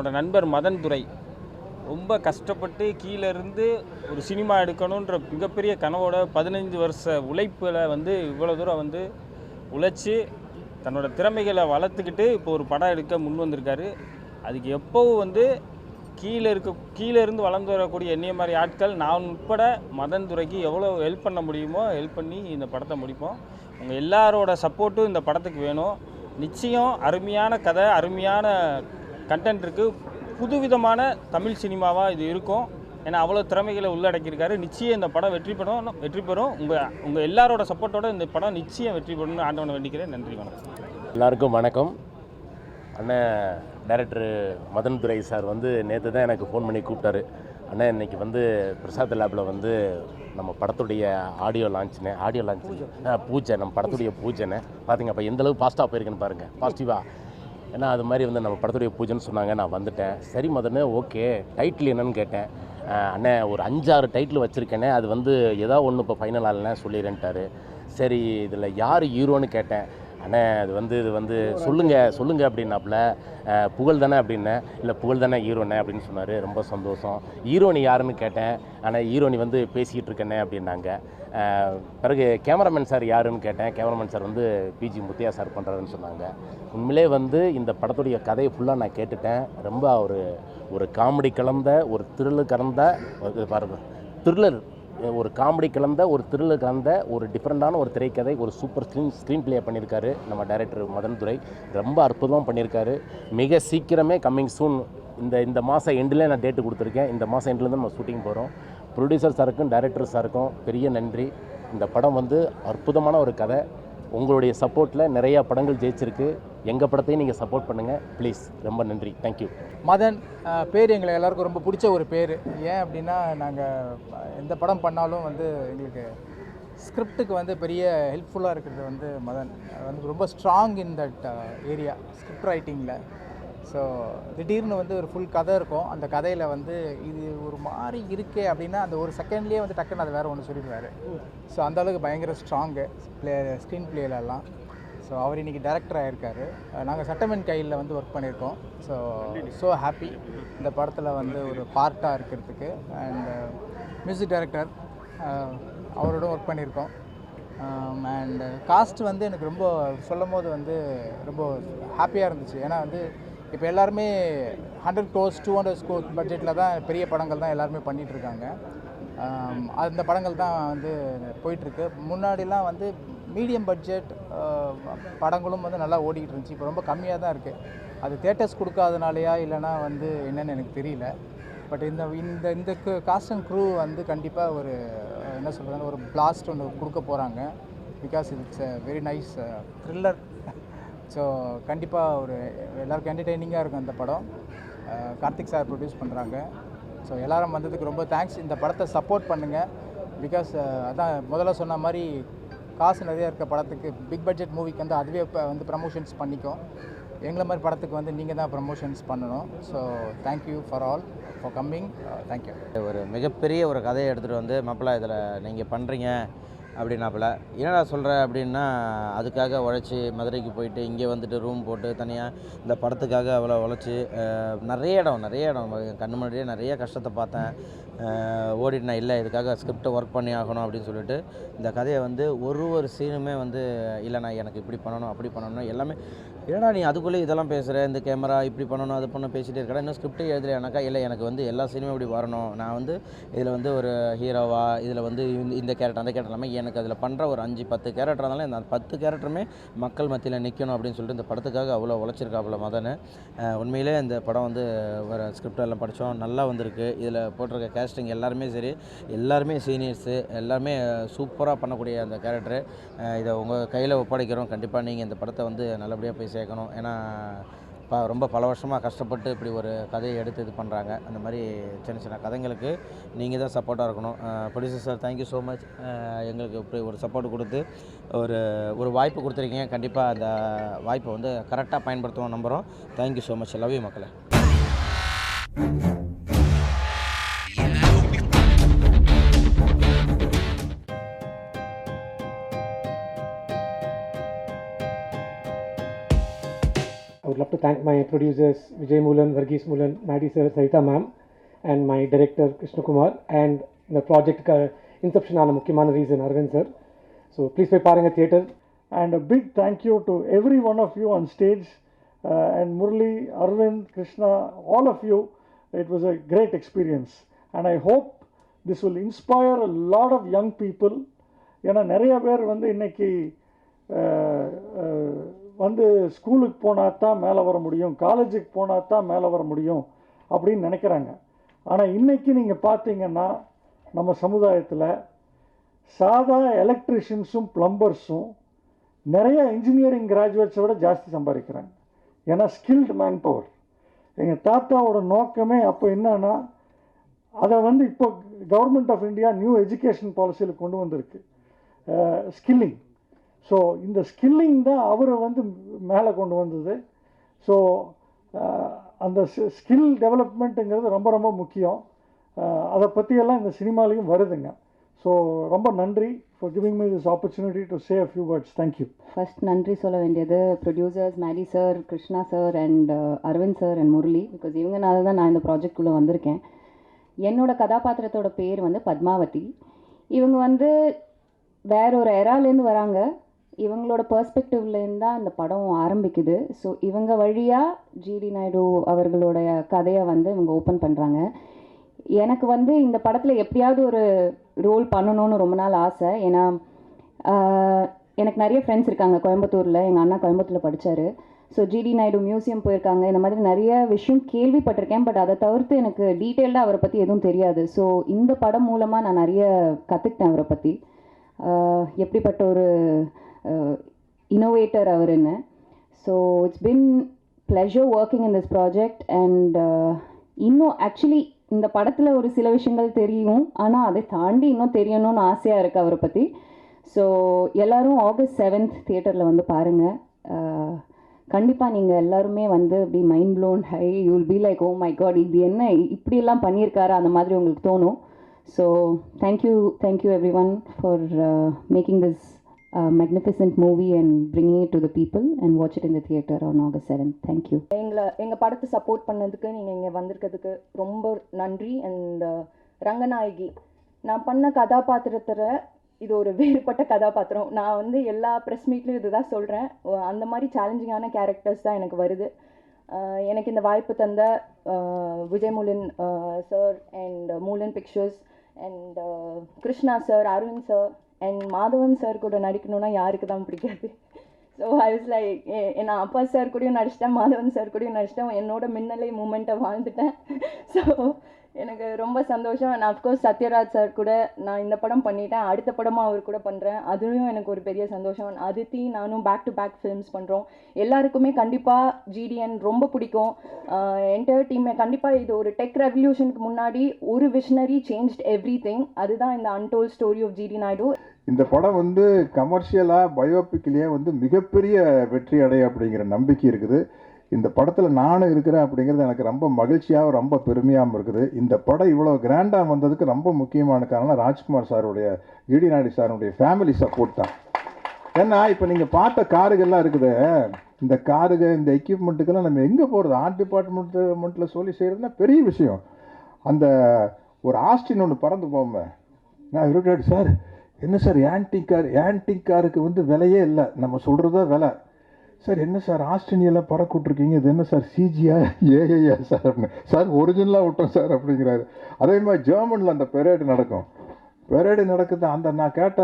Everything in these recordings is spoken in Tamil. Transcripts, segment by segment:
என்னோடய நண்பர் மதன் துரை ரொம்ப கஷ்டப்பட்டு கீழேருந்து ஒரு சினிமா எடுக்கணுன்ற மிகப்பெரிய கனவோட 15 வருஷ உழைப்பில் வந்து இவ்வளோ தூரம் வந்து உழைச்சி தன்னோட திறமைகளை வளர்த்துக்கிட்டு இப்போ ஒரு படம் எடுக்க முன் வந்திருக்காரு. அதுக்கு எப்போவும் வந்து கீழே இருந்து வளர்ந்து வரக்கூடிய என்னைய மாதிரி ஆட்கள் நான் உட்பட மதன் துரைக்கு எவ்வளோ ஹெல்ப் பண்ண முடியுமோ ஹெல்ப் பண்ணி இந்த படத்தை முடிப்போம். உங்கள் எல்லாரோட சப்போர்ட்டும் இந்த படத்துக்கு வேணும். நிச்சயம் அருமையான கதை, அருமையான கண்டென்ட் இருக்குது. புதுவிதமான தமிழ் சினிமாவாக இது இருக்கும். ஏன்னா அவ்வளோ திறமைகளை உள்ளடக்கியிருக்காரு. நிச்சயம் இந்த படம் வெற்றி பெறும். உங்கள் எல்லாரோட சப்போர்ட்டோட இந்த படம் நிச்சயம் வெற்றி பெறும்னு ஆண்டவனை வேண்டிக்கிறேன். நன்றி, வணக்கம். எல்லாருக்கும் வணக்கம். அண்ணன் டைரக்டர் மதன் துரை சார் வந்து நேற்று தான் எனக்கு ஃபோன் பண்ணி கூப்பிட்டாரு. அண்ணன் இன்றைக்கி வந்து பிரசாத் லேபில் வந்து நம்ம படத்துடைய ஆடியோ லான்ச் பூஜை, நம்ம படத்துடைய பூஜைன்னு பார்த்தீங்க. அப்போ எந்தளவு பாசிட்டிவாக போயிருக்குன்னு பாருங்கள், பாசிட்டிவாக. ஏன்னா அது மாதிரி வந்து நம்ம படத்துடைய பூஜைன்னு சொன்னாங்க. நான் வந்துட்டேன். சரி மதன்னு, ஓகே டைட்டில் என்னன்னு கேட்டேன். அண்ணன் ஒரு 5-6 டைட்டில் வச்சுருக்கேனே, அது வந்து ஏதாவது ஒன்று இப்போ ஃபைனல் ஆகலைன்னா சொல்லிடுறேன்ட்டாரு. சரி இதில் யார் ஹீரோன்னு கேட்டேன். அண்ணே இது வந்து சொல்லுங்கள் அப்படின்னாப்புல. புகழ் தானே அப்படின்னேன். இல்லை புகழ் தானே ஹீரோண்ணே அப்படின்னு சொன்னார். ரொம்ப சந்தோஷம். ஹீரோனி யாருன்னு கேட்டேன். ஆனால் ஹீரோனி வந்து பேசிக்கிட்டு இருக்கேனே அப்படின்னாங்க. பிறகு கேமராமேன் சார் யாருன்னு கேட்டேன். கேமராமேன் சார் வந்து பிஜி முத்தையா சார் பண்ணுறாருன்னு சொன்னாங்க. உண்மையிலே வந்து இந்த படத்துடைய கதையை ஃபுல்லாக நான் கேட்டுட்டேன். ரொம்ப ஒரு காமெடி கலந்த, ஒரு த்ரில்லர் கலந்த த்ரில்லர், ஒரு காமெடி கலந்த, ஒரு த்ரில்லர் கலந்த, ஒரு டிஃப்ரெண்ட்டான ஒரு திரைக்கதை, ஒரு சூப்பர் ஸ்க்ரீன் ப்ளே பண்ணியிருக்காரு நம்ம டைரக்டர் மதன் துரை. ரொம்ப அற்புதமாக பண்ணியிருக்காரு. மிக சீக்கிரமே கம்மிங் சூன், இந்த மாதம் எண்டில் நான் டேட்டு கொடுத்துருக்கேன். இந்த மாதம் எண்டிலேருந்து நம்ம ஷூட்டிங் போகிறோம். ப்ரொடியூசர் சாருக்கும் டைரக்டர் சாருக்கும் பெரிய நன்றி. இந்த படம் வந்து அற்புதமான ஒரு கதை. உங்களுடைய சப்போர்ட்டில் நிறையா படங்கள் ஜெயிச்சிருக்கு. எங்கள் படத்தையும் நீங்கள் சப்போர்ட் பண்ணுங்கள் ப்ளீஸ். ரொம்ப நன்றி, தேங்க்யூ. மதன் பேர் எங்களை எல்லாருக்கும் ரொம்ப பிடிச்ச ஒரு பேர். ஏன் அப்படின்னா நாங்கள் எந்த படம் பண்ணாலும் வந்து எங்களுக்கு ஸ்கிரிப்டுக்கு வந்து பெரிய ஹெல்ப்ஃபுல்லாக இருக்கிறது வந்து மதன் வந்து ரொம்ப strong in that area script ரைட்டிங்கில். ஸோ திடீர்னு வந்து ஒரு ஃபுல் கதை இருக்கும். அந்த கதையில் வந்து இது ஒரு மாதிரி இருக்கே அப்படின்னா அந்த ஒரு செகண்ட்லேயே வந்து டக்குன்னு அது வேறு ஒன்று சொல்லிடுவார். ஸோ அந்தளவுக்கு பயங்கர ஸ்ட்ராங்கு ஸ்க்ரீன் பிளேலெல்லாம். ஸோ அவர் இன்றைக்கி டைரக்டர் ஆகிருக்காரு. நாங்கள் சட்டமன் கையில் வந்து ஒர்க் பண்ணியிருக்கோம். ஸோ ஹாப்பி இந்த படத்தில் வந்து ஒரு பார்ட்டாக இருக்கிறதுக்கு. அண்ட் மியூசிக் டைரக்டர் அவரோட ஒர்க் பண்ணியிருக்கோம். அண்ட் காஸ்ட் வந்து எனக்கு ரொம்ப சொல்லும் போது வந்து ரொம்ப ஹாப்பியாக இருந்துச்சு. ஏன்னா வந்து இப்போ எல்லாருமே 100 crores 200 crores பட்ஜெட்டில் தான் பெரிய படங்கள் தான் எல்லாருமே பண்ணிகிட்ருக்காங்க. அந்த படங்கள் தான் வந்து போயிட்டுருக்கு. முன்னாடிலாம் வந்து மீடியம் பட்ஜெட் படங்களும் வந்து நல்லா ஓடிக்கிட்டு இருந்துச்சு. இப்போ ரொம்ப கம்மியாக தான் இருக்குது. அது தேட்டர்ஸ் கொடுக்காதனாலையா இல்லைனா வந்து என்னென்னு எனக்கு தெரியல. பட் இந்த காஸ்ட் அண்ட் க்ரூ வந்து கண்டிப்பாக ஒரு என்ன சொல்கிறது, ஒரு பிளாஸ்ட் ஒன்று கொடுக்க போகிறாங்க. Because it's a very nice thriller. So கண்டிப்பாக ஒரு எல்லாருக்கும் என்டர்டெய்னிங்காக இருக்கும் அந்த படம். கார்த்திக் சார் ப்ரொடியூஸ் பண்ணுறாங்க. ஸோ எல்லோரும் வந்ததுக்கு ரொம்ப தேங்க்ஸ். இந்த படத்தை சப்போர்ட் பண்ணுங்கள். பிகாஸ் அதான் முதல்ல சொன்ன மாதிரி காசு நிறையா இருக்க படத்துக்கு, பிக் பட்ஜெட் மூவிக்கு வந்து அதுவே இப்போ வந்து ப்ரமோஷன்ஸ் பண்ணிக்கும். எங்களை மாதிரி படத்துக்கு வந்து நீங்கள் தான் ப்ரமோஷன்ஸ் பண்ணணும். So thank you for all for coming. Thank you. ஒரு மிகப்பெரிய ஒரு கதையை எடுத்துகிட்டு வந்து மாப்பிள்ளை இதில் நீங்கள் பண்ணுறீங்க அப்படின்னாப்புல. என்னடா சொல்கிற அப்படின்னா, அதுக்காக உழைச்சி மதுரைக்கு போயிட்டு இங்கே வந்துட்டு ரூம் போட்டு தனியாக இந்த படத்துக்காக அவ்வளோ உழைச்சி நிறைய இடம் கண்ணு முன்னாடியே நிறைய கஷ்டத்தை பார்த்தேன். ஓடிட்டு நான் இல்லை இதுக்காக ஸ்கிரிப்டை ஒர்க் பண்ணி ஆகணும் அப்படின்னு சொல்லிட்டு இந்த கதையை வந்து ஒரு சீனுமே வந்து இல்லை நான் எனக்கு இப்படி பண்ணணும் அப்படி பண்ணணும் எல்லாமே. ஏன்னா நீ அதுக்குள்ளே இதெல்லாம் பேசுகிற, இந்த கேமரா இப்படி பண்ணணும் அது பண்ண பேசிகிட்டே இருக்கடா, இன்னும் ஸ்கிரிப்டே எழுதலையானாக்கா. இல்லை எனக்கு வந்து எல்லா சீனுமே இப்படி வரணும், நான் வந்து இதில் வந்து ஒரு ஹீரோவா, இதில் வந்து இந்த கேரக்டர் அந்த கேரக்டர் இல்லாமல் எனக்கு அதில் பண்ணுற ஒரு 5-10 கேரக்டர் இருந்தாலும் இந்த 10 கேரக்டருமே மக்கள் மத்தியில் நிற்கணும் அப்படின்னு சொல்லிட்டு இந்த படத்துக்காக அவ்வளோ உழைச்சிருக்காப்புல மதன். உண்மையிலே இந்த படம் வந்து வர ஸ்கிரிப்ட் எல்லாம் படித்தோம், நல்லா வந்திருக்கு. இதில் போட்டிருக்க கேஸ்டிங் எல்லாருமே சரி, எல்லாருமே சீனியர்ஸு, எல்லாருமே சூப்பராக பண்ணக்கூடிய அந்த கேரக்டரு. இதை உங்கள் கையில் ஒப்படைக்கிறோம். கண்டிப்பாக நீங்கள் இந்த படத்தை வந்து நல்லபடியாக போய் சேர்க்கணும். ஏன்னா ரொம்ப பல வருஷமாக கஷ்டப்பட்டு இப்படி ஒரு கதையை எடுத்து இது பண்ணுறாங்க. அந்த மாதிரி சின்ன கதைங்களுக்கு நீங்கள் தான் சப்போர்ட்டாக இருக்கணும். Producer sir thank you so much. எங்களுக்கு இப்படி ஒரு சப்போர்ட் கொடுத்து ஒரு வாய்ப்பு கொடுத்துருக்கீங்க. கண்டிப்பாக அந்த வாய்ப்பை வந்து கரெக்டாக பயன்படுத்துவோம் நம்புகிறோம். Thank you so much. Love you மக்களே. I would love to to thank my producers Vijay Moolan, Varghese Moolan, Maddie sir, Sarita ma'am, and my director Krishna Kumar, and the project inception ஆன முக்கியமான reason Arvind sir. So please போய் பாருங்க theater. And a big thank you to every one of you on stage, and Murli, Arvind, Krishna, all of you. It was a great experience, and I hope this will inspire a lot of young people. ஏன்னா நிறைய பேர் வந்து இன்னைக்கு வந்து ஸ்கூலுக்கு போனால் தான் மேலே வர முடியும், காலேஜுக்கு போனால் தான் மேலே வர முடியும் அப்படின்னு நினைக்கிறாங்க. ஆனால் இன்றைக்கி நீங்கள் பார்த்தீங்கன்னா நம்ம சமுதாயத்தில் சாதா எலக்ட்ரிஷியன்ஸும் ப்ளம்பர்ஸும் நிறைய இன்ஜினியரிங் கிராஜுவேட்ஸை விட ஜாஸ்தி சம்பாதிக்கிறாங்க. ஏன்னா ஸ்கில்டு மேன் பவர். எங்கள் தாத்தாவோட நோக்கமே அப்போ என்னன்னா, அதை வந்து இப்போ government of India new education பாலிசியில் கொண்டு வந்திருக்கு, ஸ்கில்லிங். ஸோ இந்த ஸ்கில்லிங் தான் அவரை வந்து மேலே கொண்டு வந்தது. ஸோ அந்த ஸ்கில் டெவலப்மெண்ட்டுங்கிறது ரொம்ப ரொம்ப முக்கியம். அதை பற்றியெல்லாம் இந்த சினிமாலையும் வருதுங்க. ஸோ ரொம்ப நன்றி for giving me this opportunity to say a few words. Thank you. First நன்றி சொல்ல வேண்டியது producers Maddy sir, Krishna sir and Aravind sir and Murali. Because இவங்கனால தான் நான் இந்த ப்ராஜெக்ட்குள்ளே வந்திருக்கேன். என்னோட கதாபாத்திரத்தோட பேர் வந்து பத்மாவதி. இவங்க வந்து வேற ஒரு எராலேருந்து வராங்க. இவங்களோட பெர்ஸ்பெக்டிவ்லேருந்து தான் இந்த படம் ஆரம்பிக்குது. ஸோ இவங்க வழியாக ஜிடி நாயுடு அவர்களோட கதையை வந்து இவங்க ஓப்பன் பண்ணுறாங்க. எனக்கு வந்து இந்த படத்தில் எப்படியாவது ஒரு ரோல் பண்ணணும்னு ரொம்ப நாள் ஆசை. ஏன்னா எனக்கு நிறைய ஃப்ரெண்ட்ஸ் இருக்காங்க கோயம்புத்தூரில். எங்கள் அண்ணா கோயம்புத்தூரில் படித்தார். ஸோ ஜிடி நாயுடு மியூசியம் போயிருக்காங்க. இந்த மாதிரி நிறைய விஷயம் கேள்விப்பட்டிருக்கேன். பட் அதை தவிர்த்து எனக்கு டீட்டெயில்டாக அவரை பற்றி எதுவும் தெரியாது. ஸோ இந்த படம் மூலமாக நான் நிறைய கற்றுக்கிட்டேன் அவரை பற்றி, எப்படிப்பட்ட ஒரு இன்னோவேட்டர் அவருன்னு. So it's been pleasure working in this project. And இன்னும் ஆக்சுவலி இந்த படத்தில் ஒரு சில விஷயங்கள் தெரியும், ஆனால் அதை தாண்டி இன்னும் தெரியணும்னு ஆசையாக இருக்குது அவரை பற்றி. ஸோ எல்லோரும் August 7th தியேட்டரில் வந்து பாருங்கள். கண்டிப்பாக நீங்கள் எல்லாருமே வந்து அப்படி மைண்ட் ப்ளோன் ஹை, you will be like oh my God, இது என்ன இப்படியெல்லாம் பண்ணியிருக்காரு அந்த மாதிரி உங்களுக்கு தோணும். So thank you everyone for making this magnificent movie and bringing it to the people, and watch it in the theater on August 7th. Thank you. எங்கள் படத்தை சப்போர்ட் பண்ணதுக்கு, நீங்கள் இங்கே வந்திருக்கிறதுக்கு ரொம்ப நன்றி. அண்ட் ரங்கநாயகி, நான் பண்ண கதாபாத்திரத்தில் இது ஒரு வேறுபட்ட கதாபாத்திரம். நான் வந்து எல்லா ப்ரெஸ் மீட்லையும் இது தான் சொல்கிறேன். அந்த மாதிரி சேலஞ்சிங்கான கேரக்டர்ஸ் தான் எனக்கு வருது. எனக்கு இந்த வாய்ப்பு தந்த Vijay Moolan sir and Moolan pictures and Krishna sir, Aravind sir and Madhavan sir கூட நடிக்கணும்னா யாருக்கு தான் பிடிக்காது. ஸோ ஐ வாஸ் லைக், நான் அப்பா சார் கூடயும் நடிச்சிட்டேன், மாதவன் சார் கூடயும் நடிச்சிட்டேன். என்னோட மின்னலை மூமெண்ட்டை வாழ்ந்துட்டேன். ஸோ எனக்கு ரொம்ப சந்தோஷம். நான் அஃப்கோர்ஸ் சத்யராஜ் சார் கூட நான் இந்த படம் பண்ணிட்டேன், அடுத்த படமாக அவர் கூட பண்ணுறேன். அதுவும் எனக்கு ஒரு பெரிய சந்தோஷம். அதித்தி நானும் பேக் டு பேக் ஃபிலிம்ஸ் பண்ணுறோம். எல்லாருக்குமே கண்டிப்பாக ஜிடிஎன் ரொம்ப பிடிக்கும். என்டையர் டீமே கண்டிப்பாக இது ஒரு டெக் ரெவல்யூஷனுக்கு முன்னாடி ஒரு விஷனரி சேஞ்ச்ட் எவ்ரி திங். அதுதான் இந்த untold story of GD Naidu. இந்த படம் வந்து கமர்ஷியலாக பயோபிக்லேயே வந்து மிகப்பெரிய வெற்றி அடைய அப்படிங்கிற நம்பிக்கை இருக்குது. இந்த படத்தில் நானும் இருக்கிறேன் அப்படிங்கிறது எனக்கு ரொம்ப மகிழ்ச்சியாகவும் ரொம்ப பெருமையாகவும் இருக்குது. இந்த படம் இவ்வளோ கிராண்டாக வந்ததுக்கு ரொம்ப முக்கியமான காரணம் ராஜ்குமார் சாருடைய, ஜிடி நாயுடு சாருடைய ஃபேமிலி சப்போர்ட் தான். ஏன்னா இப்போ நீங்கள் பார்த்த காருகள்லாம் இருக்குது, இந்த காருகள் இந்த எக்யூப்மெண்ட்டுக்கெல்லாம் நம்ம எங்கே போகிறது, ஆர்ட் டிபார்ட்மெண்ட்டில் சொல்லி செய்கிறதுனா பெரிய விஷயம். அந்த ஒரு ஆஸ்டின் ஒன்று பறந்து போமே, நான் இருக்காடு சார், என்ன சார் ஆன்டிக் காருக்கு வந்து விலையே இல்லை, நம்ம சொல்கிறதா விலை சார். என்ன சார் ஆஸ்திரேலியாவில் பறக்க விட்ருக்கீங்க, இது என்ன சார் சிஜியா ஏஐயா சார் அப்படின்னு. சார் ஒரிஜினலாக விட்டோம் சார் அப்படிங்கிறாரு. அதே மாதிரி ஜெர்மனில் அந்த பெரேடு நடக்குது. அந்த நான் கேட்ட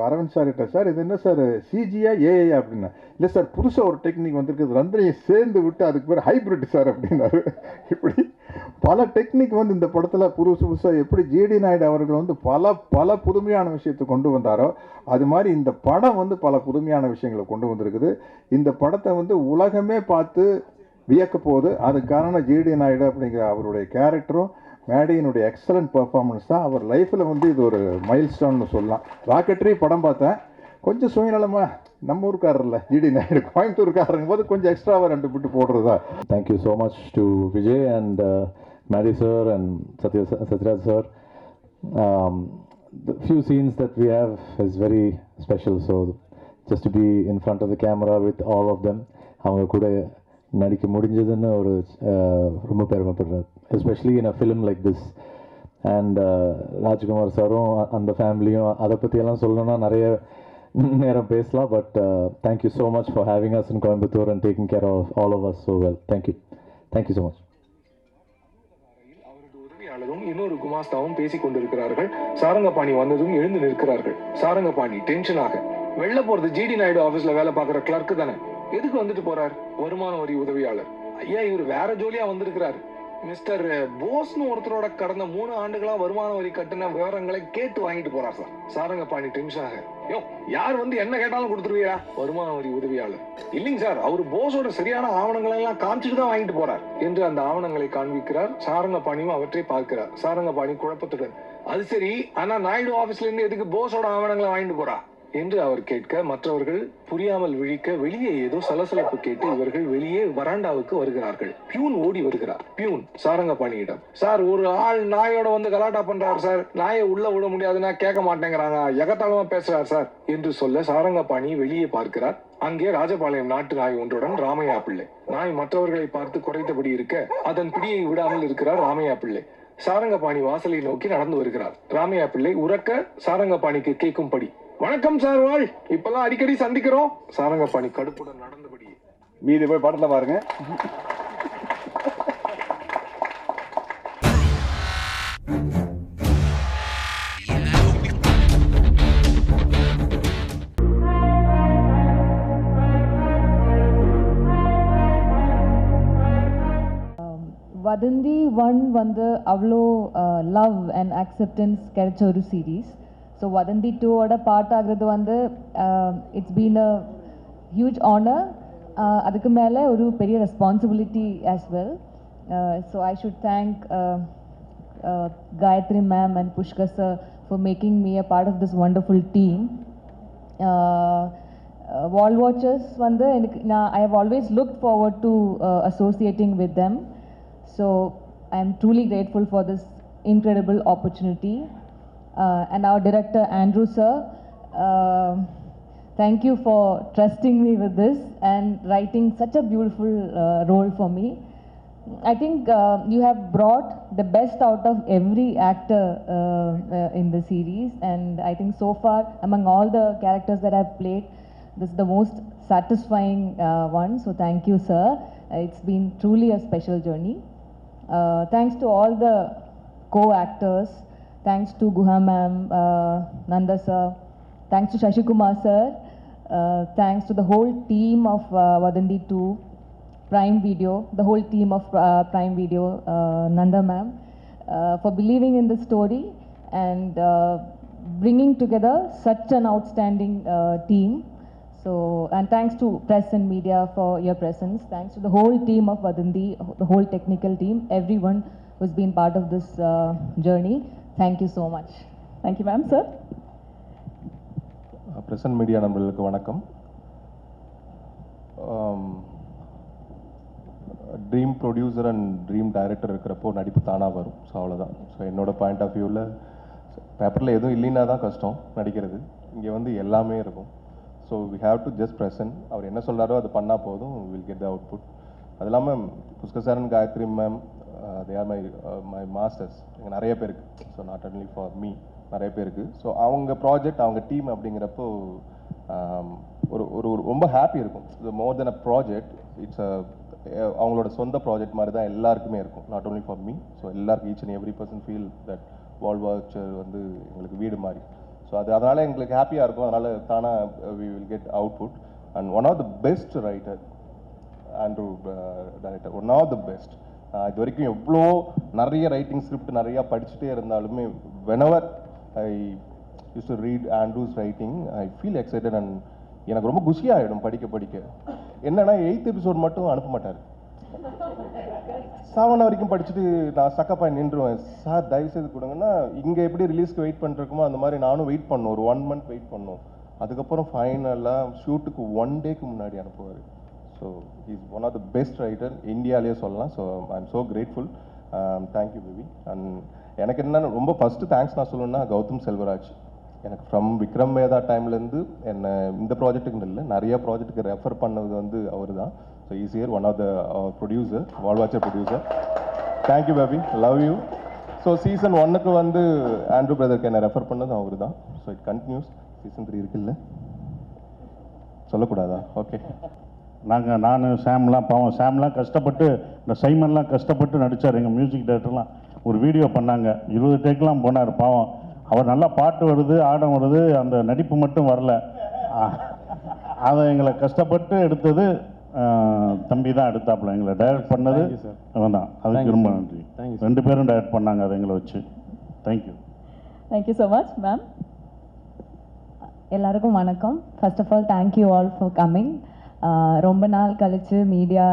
அரவிந்த் சார் கிட்ட, சார் இது என்ன சார் சிஜியா ஏஐயா அப்படின்னா, இல்லை சார் புதுசாக ஒரு டெக்னிக் வந்திருக்குது, ரெண்டையும் சேர்ந்து விட்டு அதுக்கு பேர் ஹைப்ரிட் சார் அப்படின்னாரு. இப்படி பல டெக்னிக் வந்து இந்த படத்தில் புதுசாக எப்படி ஜிடி நாயுடு அவர்கள் வந்து பல புதுமையான விஷயத்தை கொண்டு வந்தாரோ, அது மாதிரி இந்த படம் வந்து பல புதுமையான விஷயங்களை கொண்டு வந்திருக்குது. இந்த படத்தை வந்து உலகமே பார்த்து வியக்க போகுது. அதுக்கு காரணம் ஜிடி நாயுடு அப்படிங்கிற அவருடைய கேரக்டரும் மேடியினுடைய எக்ஸலண்ட் பெர்ஃபார்மன்ஸ் தான். அவர் லைஃப்பில் வந்து இது ஒரு மைல் ஸ்டோன்னு சொல்லலாம். ராக்கெட்ரி படம் பார்த்தேன், கொஞ்சம் சுயநலமாக நம்ம ஊருக்காரர் இல்லை ஜிடி நாயுடு, கோயம்புத்தூர்காரங்க போது கொஞ்சம் எக்ஸ்ட்ராவாக 2 பிட்டு போடுறதா. Thank you so much to Vijay and Maddie sir and Satyaraj sir. The few scenes that we have is very special, so just to be in front of the camera with all of them, அவங்க கூட நடிக்க முடிஞ்சதுன்னு ஒரு ரொம்ப பெருமைப்படுறாரு, especially in a film like this. And Rajkumar சாரும் அந்த ஃபேமிலியும் அதை பற்றியெல்லாம் சொல்லணும்னா நிறைய நேரம் பேசலாம். But thank you so much for having us in Coimbatore and taking care of all of us so well. Thank you so much. அவரது உதவியாளரும் இன்னொரு குமாஸ்தாவும் பேசிக் கொண்டிருக்கிறார்கள். சாரங்கபாணி வந்ததும் எழுந்து நிற்கிறார்கள். சாரங்கபாணி டென்ஷனாக, வெளில போறது ஜிடி நாயுடு ஆபீஸ்ல வேலை பார்க்குற கிளர்க்கு தானே, எதுக்கு வந்துட்டு போறார்? வருமான வரி உதவியாளர். ஐயா, இவர் வேற ஜோலியா வந்திருக்கிறாரு. மிஸ்டர் போஸ்னு ஒருத்தரோட கடந்த 3 ஆண்டுகளா வருமான வரி கட்டின விவரங்களை கேட்டு வாங்கிட்டு போறார் சார். சாரங்கபாணி டென்ஷனாக, யோ யார் வந்து என்ன கேட்டாலும் கொடுத்துருவியா? வருமான வரி உதவியாளர், இல்லைங்க சார், அவரு போஸோட சரியான ஆவணங்களை எல்லாம் காமிச்சிட்டு தான் வாங்கிட்டு போறார் என்று அந்த ஆவணங்களை காண்பிக்கிறார். சாரங்கபாணியும் அவற்றை பார்க்கிறார். சாரங்கபாணி குழப்பத்துடன், அது சரி, ஆனா நாயுடு ஆபீஸ்ல இருந்து எதுக்கு போஸோட ஆவணங்களை வாங்கிட்டு போறா என்று அவர் கேட்க, மற்றவர்கள் புரியாமல் விழிக்க, வெளியே ஏதோ சலசலப்பு கேட்டு இவர்கள் வெளியே வராண்டாவுக்கு வருகிறார்கள். பியூன் ஓடி வருகிறார். பியூன் சாரங்கபாணியிடம், சார், ஒரு ஆள் நாயோட வந்து கலாட்டா பண்றாரு சார், நாயை உள்ள விட முடியாதுன்னா கேட்க மாட்டேங்கிறாங்க, எகத்தாளமா பேசுறார் சார் என்று சொல்ல சாரங்கபாணி வெளியே பார்க்கிறார். அங்கே ராஜபாளையம் நாட்டு நாய் ஒன்றுடன் ராமையா பிள்ளை. நாய் மற்றவர்களை பார்த்து குறைத்தபடி இருக்க அதன் பிடியை விடாமல் இருக்கிறார் ராமையா பிள்ளை. சாரங்கபாணி வாசலை நோக்கி நடந்து வருகிறார். ராமையா பிள்ளை உறக்க சாரங்கபாணிக்கு கேட்கும்படி, வணக்கம் சார், வாழ், இப்பெல்லாம் அடிக்கடி சந்திக்கிறோம். சாரங்கபாணி கடுப்புடன் நடந்தபடி, மீதி போய் படத்தில் பாருங்க. வதந்தி 1 வந்து அவ்வளோ லவ் அண்ட் அக்செப்டன்ஸ் கிடைச்ச ஒரு சீரீஸ். ஸோ வதந்தி 2ஓட பார்ட் ஆகிறது வந்து it's been a huge honour. அதுக்கு மேலே ஒரு பெரிய responsibility as well. So I should thank Gayathri ma'am and Pushkar sir for making me a part of this wonderful team. Wall watchers வந்து எனக்கு I have always look forward to associating with them. So I am truly grateful for this incredible opportunity. And our director Andrew sir, thank you for trusting me with this and writing such a beautiful role for me. I think you have brought the best out of every actor in the series, and I think so far among all the characters that I've played, this is the most satisfying one. So thank you sir. It's been truly a special journey. Thanks to all the co-actors, thanks to Guha ma'am, Nanda sir, thanks to Shashi Kumar sir, thanks to the whole team of Vadandi 2, Prime Video, the whole team of Prime Video, Nanda ma'am, for believing in the story and bringing together such an outstanding team. So, and thanks to press and media for your presence. Thanks to the whole team of Vadandi, the whole technical team, everyone who's been part of this journey. Thank you so much. Thank you, ma'am. Sir. press and media நண்பர்களுக்கு வணக்கம். Dream producer and dream director இருக்கிறப்போ நடிப்பு தானாக வரும். ஸோ அவ்வளோதான். ஸோ என்னோட பாயிண்ட் ஆஃப் வியூவில் பேப்பரில் எதுவும் இல்லைன்னா தான் கஷ்டம் நடிக்கிறது. இங்கே வந்து எல்லாமே இருக்கும். So we have to just present. அவர் என்ன சொல்கிறாரோ அது பண்ணால் போதும், வில் கெட் த அவுட்புட். அது இல்லாமல் Pushkar sir and Gayathri ma'am, they are my masters. இங்கே நிறைய பேருக்கு, so not only for me, நிறைய பேருக்கு. ஸோ அவங்க ப்ராஜெக்ட், அவங்க டீம் அப்படிங்கிறப்போ ஒரு ஒரு ரொம்ப ஹாப்பி இருக்கும். மோர் தென் அ ப்ராஜெக்ட், இட்ஸ் அவங்களோட சொந்த ப்ராஜெக்ட் மாதிரி தான் எல்லாருக்குமே இருக்கும், not only for me. So எல்லாருக்கும் each and every person feel that wall watcher வந்து எங்களுக்கு வீடு மாதிரி. ஸோ அதனால் எங்களுக்கு ஹாப்பியாக இருக்கும். அதனால் தானாக we will get output. And one of the best writer Andrew director, one of the best. இது வரைக்கும் எவ்வளோ நிறைய ரைட்டிங் ஸ்கிரிப்ட் நிறையா படிச்சுட்டே இருந்தாலுமே whenever I used to read Andrew's writing, I feel excited and எனக்கு ரொம்ப குஷியாகிடும் படிக்க. என்னன்னா 8th எபிசோட் மட்டும் அனுப்ப மாட்டார். 7 வரைக்கும் படிச்சுட்டு நான் ஸ்டக்கப்பாக நின்றுவேன். சார் தயவு செய்து கொடுங்கன்னா, இங்கே எப்படி ரிலீஸ்க்கு வெயிட் பண்ணிருக்குமோ அந்த மாதிரி நானும் வெயிட் பண்ணோம், ஒரு 1 month வெயிட் பண்ணோம். அதுக்கப்புறம் ஃபைனலாக ஷூட்டுக்கு 1 டேக்கு முன்னாடி அனுப்புவார். So is one of the best writer இந்தியாவிலே சொல்லலாம். So I am so grateful. Thank you baby. And எனக்கு என்னென்ன ரொம்ப ஃபஸ்ட்டு தேங்க்ஸ் நான் சொல்லணும்னா கௌதம் செல்வராஜ். எனக்கு ஃப்ரம் விக்ரம் வேதா டைம்லேருந்து என்னை இந்த ப்ராஜெக்ட்டுக்கு இல்லை, நிறைய ப்ராஜெக்ட்டுக்கு ரெஃபர் பண்ணது வந்து அவர் தான். So is here, one of the producer, wall watcher producer. Thank you baby, love you. So season 1க்கு வந்து ஆண்ட்ரூ பிரதருக்கு என்னை ரெஃபர் பண்ணது அவர் தான். So it continuous. சீசன் 3 இருக்குல்ல, சொல்லக்கூடாதா? ஓகே. நான் சாம்லாம் பாவம், சாம்லாம் கஷ்டப்பட்டு, இந்த சைமன்லாம் கஷ்டப்பட்டு நடித்தார். எங்கள் மியூசிக் டைரக்டர்லாம் ஒரு வீடியோ பண்ணாங்க, 20 டேக்கெலாம் போனார் பாவம். அவர் நல்லா பாட்டு வருது, ஆடம் வருது, அந்த நடிப்பு மட்டும் வரல. அதை எங்களை கஷ்டப்பட்டு எடுத்தது தம்பி தான் எடுத்தாப்புல. எங்களை டைரக்ட் பண்ணது அவன் தான். அதுக்கு ரொம்ப நன்றி. 2 பேரும் டைரக்ட் பண்ணாங்க அதை எங்களை வச்சு. Thank you. Thank you so much ma'am. எல்லாருக்கும் வணக்கம். First of all thank you all for coming. ரொம்ப நாள் கழித்து மீடியா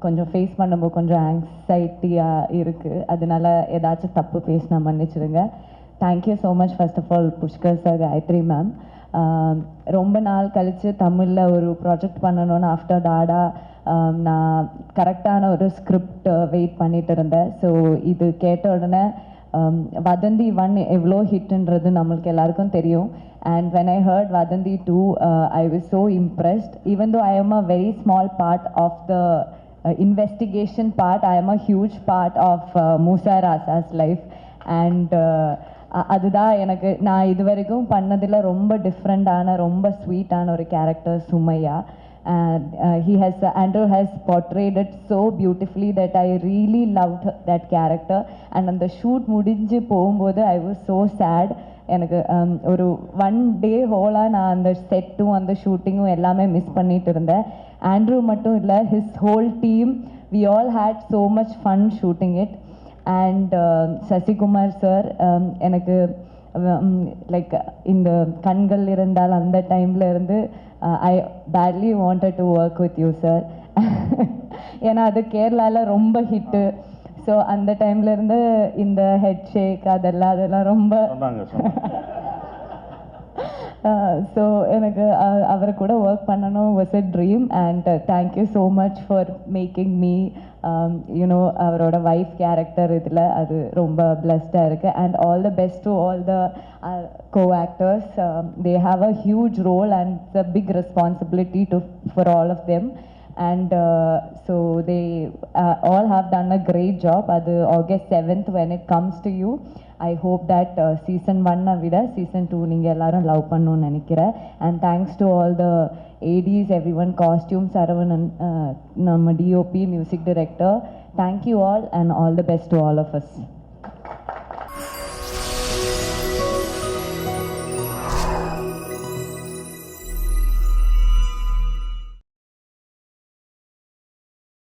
கொஞ்சம் ஃபேஸ் பண்ணும்போது கொஞ்சம் ஆங்ஸைட்டியாக இருக்குது. அதனால ஏதாச்சும் தப்பு பேசினா மன்னிச்சிடுங்க. Thank you so much first of all Pushkar sir, Gayathri ma'am. ரொம்ப நாள் கழித்து தமிழில் ஒரு ப்ராஜெக்ட் பண்ணணுன்னு ஆஃப்டர் டாடா நான் கரெக்டான ஒரு ஸ்கிரிப்ட் வெயிட் பண்ணிட்டு இருந்தேன். ஸோ இது கேட்ட உடனே வதந்தி 1 எவ்வளோ ஹிட்ன்றது நம்மளுக்கு எல்லாருக்கும் தெரியும். And when I heard Vadanthi 2, I was so impressed. Even though I am a very small part of the investigation part, I am a huge part of Musa Rasa's life. And அதுதான் எனக்கு நான் இது வரைக்கும் பண்ணதில் ரொம்ப டிஃப்ரெண்டான, ரொம்ப ஸ்வீட்டான ஒரு character Sumaiya. And Andrew has portrayed it so beautifully that I really loved that character. And அந்த ஷூட் முடிஞ்சு போகும்போது I was so sad. எனக்கு ஒரு 1 day ஹோலாக நான் அந்த செட்டும் அந்த ஷூட்டிங்கும் எல்லாமே மிஸ் பண்ணிட்டு இருந்தேன். ஆண்ட்ரூ மட்டும் இல்லை, his whole team, we all had so much fun shooting it. And Sasikumar sir, எனக்கு லைக் இந்த கண்கள் இருந்தால் அந்த டைமில் இருந்து I badly wanted to work with you sir. ஏன்னா அது கேரளாவில் ரொம்ப ஹிட்டு. ஸோ அந்த டைம்லேருந்து இந்த ஹெட் ஷேக் அதெல்லாம் ரொம்ப ஸோ எனக்கு அவர் கூட ஒர்க் பண்ணணும் was a dream. And thank you so much for making me you know அவரோட ஒய்ஃப் கேரக்டர் இதில் அது ரொம்ப பிளஸ்டாக இருக்குது. And all the best to all the co-actors. They have a huge role and it's a big responsibility for all of them. And so they all have done a great job. Adu August 7th when it comes to you, I hope that season 1 vida season 2 neenga ellarum love pannonu nenikira. And thanks to all the ADs, everyone, costume Saravan and nama DOP, music director. Thank you all and all the best to all of us.